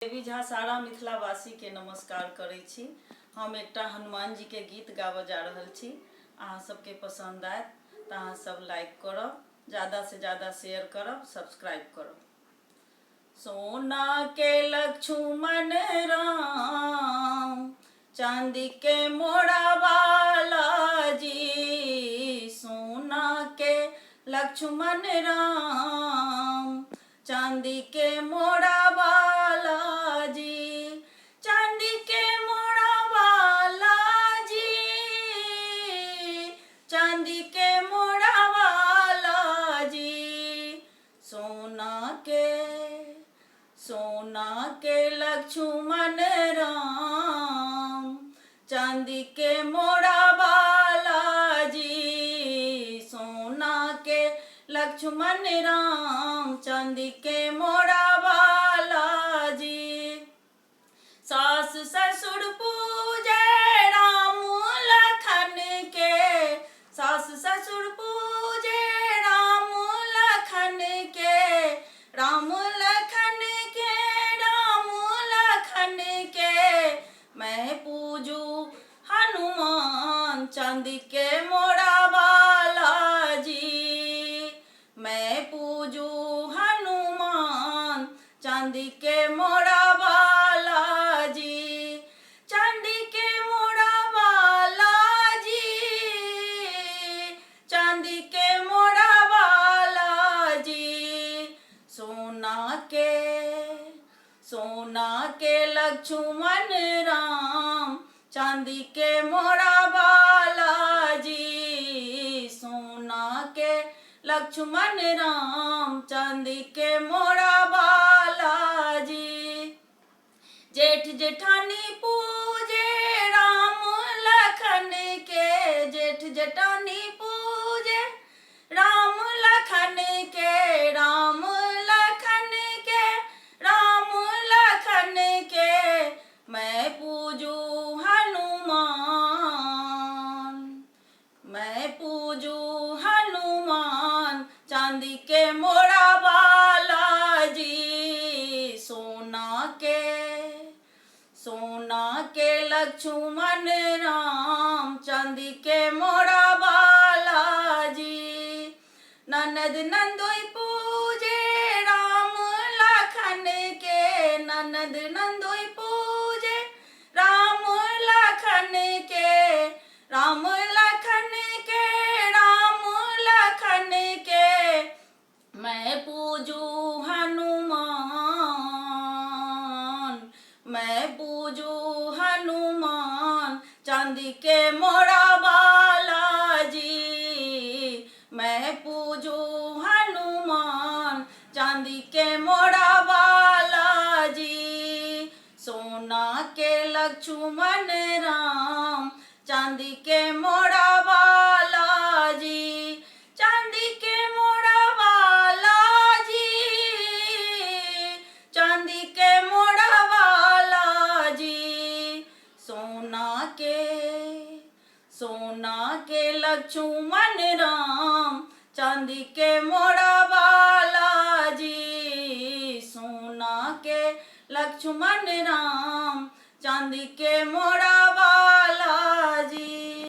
देवी झा सारा मिथिलावासी के नमस्कार करै छी। हम एकटा हनुमान जी के गीत गाबऽ जा रहल छी। अहाँ सबके पसंद आयत तऽ अहाँ सब लाइक करब, ज़्यादा से ज़्यादा शेयर करब, सब्सक्राइब करब। सोना के लक्ष्मण राम, चांदी के मोड़ा वाला जी। सोना के लक्ष्मण राम, चांदी के मोड़ा वाला जी। चांदी के मोड़ा वाला जी, चांदी के मोड़ा वाला जी। सोना के लक्ष्मण राम, चांदी के मोड़ा वाला जी। सोना के लक्ष्मण राम, चांदी के मोड़ा वाला जी। सास ससुर पूजे राम लखन के, सास ससुर पूजे राम लखन के, राम लखन के, राम लखन के। मैं पूजू हनुमान, चांदी के मोड़ा वाला जी। मैं पूजू हनुमान, चांदी के मोड़ा वाला जी। चांदी के मोड़ा वाला जी, चांदी के मोड़ा वाला जी। सोना के लक्ष्मण राम, चांदी के मोड़ा वाला जी। सोना के लक्ष्मण राम, चांदी के मोड़ा वाला जी। जेठ जेठानी पूजे राम लखन के, जेठ जेठानी पूजे राम लखन के, राम लखन के, राम लखन के। मैं पूजू हनुमान, मैं पूजू हनुमान, चांदी के मोड़ा वाला जी। सोना के लक्ष्मण राम, चांदी के मोड़ा वाला जी। ननद नंदोई पूजे राम लखन के, ननद नंदोई पूजे राम लखन के, राम लखन के, राम लखन के। मैं पूजू हनुमान, मैं पूजू हनुमान, चांदी के मोड़ा वाला जी। मैं पूजू हनुमान, चांदी के मोड़ा वाला जी। सोना के लक्ष्मण राम, चांदी के मोड़ा वाला जी। चांदी के मोड़ा वाला जी, चांदी के मोड़ा वाला जी। सोना के लक्ष्मण राम, चांदी के मोड़ा वाला जी। सोना के लक्ष्मण राम, चांदी के मोड़ा वाला